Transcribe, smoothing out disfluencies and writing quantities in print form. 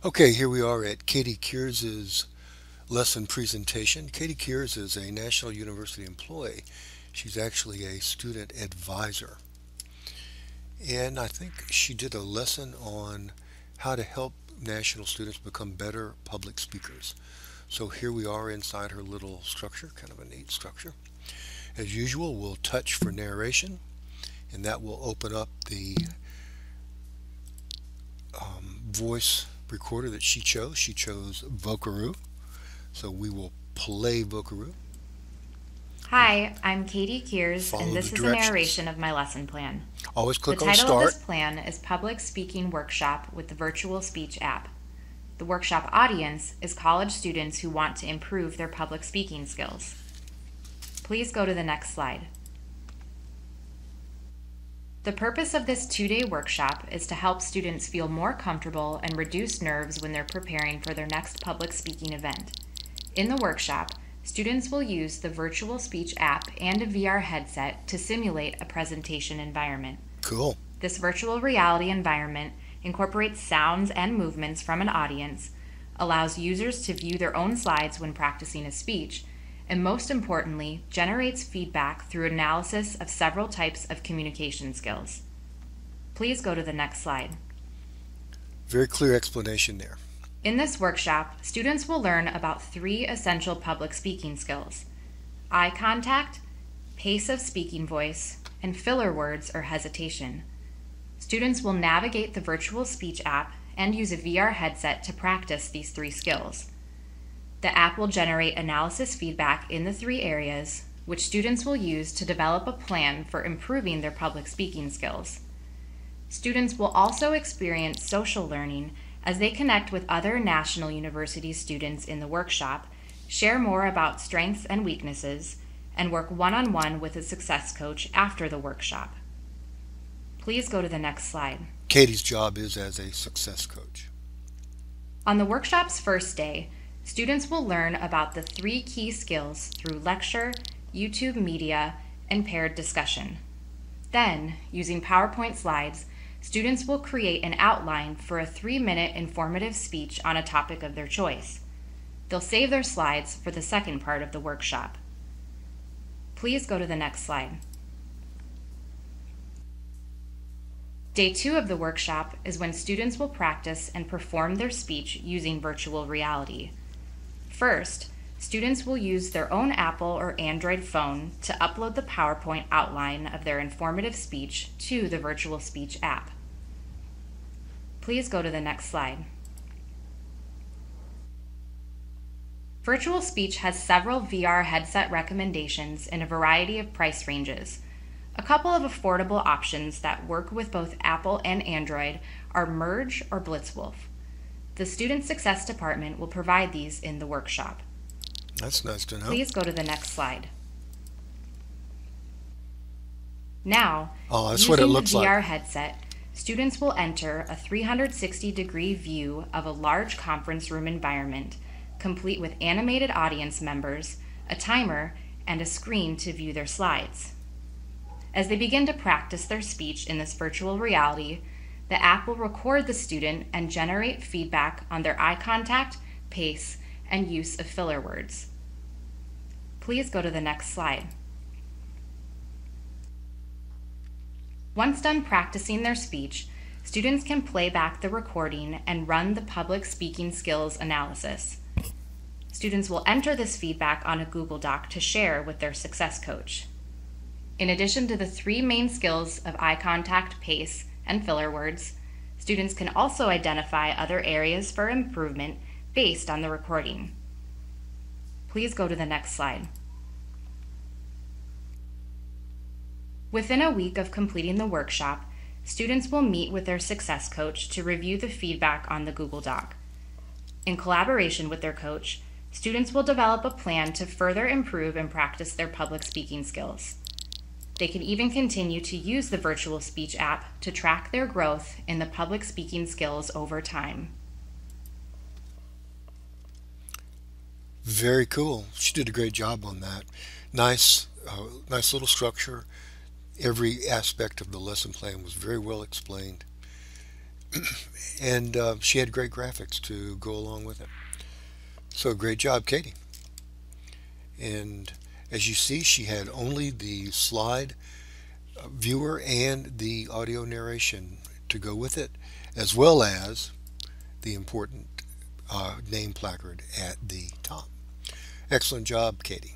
Okay, here we are at Katie Kears's lesson presentation. Katie Kears is a National University employee. She's actually a student advisor. And I think she did a lesson on how to help national students become better public speakers. So here we are inside her little structure, kind of a neat structure. As usual, we'll touch for narration, and that will open up the voice recorder that she chose. She chose Vocaroo. So we will play Vocaroo and Hi, I'm Katie Kears, and follow the this is a directions. narration of my lesson plan. Always The click on title of Start. this plan is Public Speaking Workshop with the Virtual Speech app. The workshop audience is college students who want to improve their public speaking skills. Please go to the next slide. The purpose of this two-day workshop is to help students feel more comfortable and reduce nerves when they're preparing for their next public speaking event. In the workshop, students will use the Virtual Speech app and a VR headset to simulate a presentation environment. Cool. This virtual reality environment incorporates sounds and movements from an audience, allows users to view their own slides when practicing a speech, and most importantly, generates feedback through analysis of several types of communication skills. Please go to the next slide. Very clear explanation there. In this workshop, students will learn about 3 essential public speaking skills: eye contact, pace of speaking voice, and filler words or hesitation. Students will navigate the Virtual Speech app and use a VR headset to practice these 3 skills. The app will generate analysis feedback in the 3 areas, which students will use to develop a plan for improving their public speaking skills. Students will also experience social learning as they connect with other National University students in the workshop, share more about strengths and weaknesses, and work one-on-one with a success coach after the workshop. Please go to the next slide. Katie's job is as a success coach. On the workshop's first day, students will learn about the 3 key skills through lecture, YouTube media, and paired discussion. Then, using PowerPoint slides, students will create an outline for a 3-minute informative speech on a topic of their choice. They'll save their slides for the second part of the workshop. Please go to the next slide. Day 2 of the workshop is when students will practice and perform their speech using virtual reality. First, students will use their own Apple or Android phone to upload the PowerPoint outline of their informative speech to the Virtual Speech app. Please go to the next slide. Virtual Speech has several VR headset recommendations in a variety of price ranges. A couple of affordable options that work with both Apple and Android are Merge or Blitzwolf. The Student Success Department will provide these in the workshop. That's nice to know. Please go to the next slide. Now, That's what it using the looks VR like. headset, students will enter a 360-degree view of a large conference room environment, complete with animated audience members, a timer, and a screen to view their slides. As they begin to practice their speech in this virtual reality, the app will record the student and generate feedback on their eye contact, pace, and use of filler words. Please go to the next slide. Once done practicing their speech, students can play back the recording and run the public speaking skills analysis. Students will enter this feedback on a Google Doc to share with their success coach. In addition to the 3 main skills of eye contact, pace, and filler words, students can also identify other areas for improvement based on the recording. Please go to the next slide. Within a week of completing the workshop, students will meet with their success coach to review the feedback on the Google Doc. In collaboration with their coach, students will develop a plan to further improve and practice their public speaking skills. They can even continue to use the Virtual Speech app to track their growth in the public speaking skills over time. Very cool. She did a great job on that. Nice, nice little structure. Every aspect of the lesson plan was very well explained. and she had great graphics to go along with it. So great job, Katie. And as you see, she had only the slide viewer and the audio narration to go with it, as well as the important name placard at the top. Excellent job, Katie.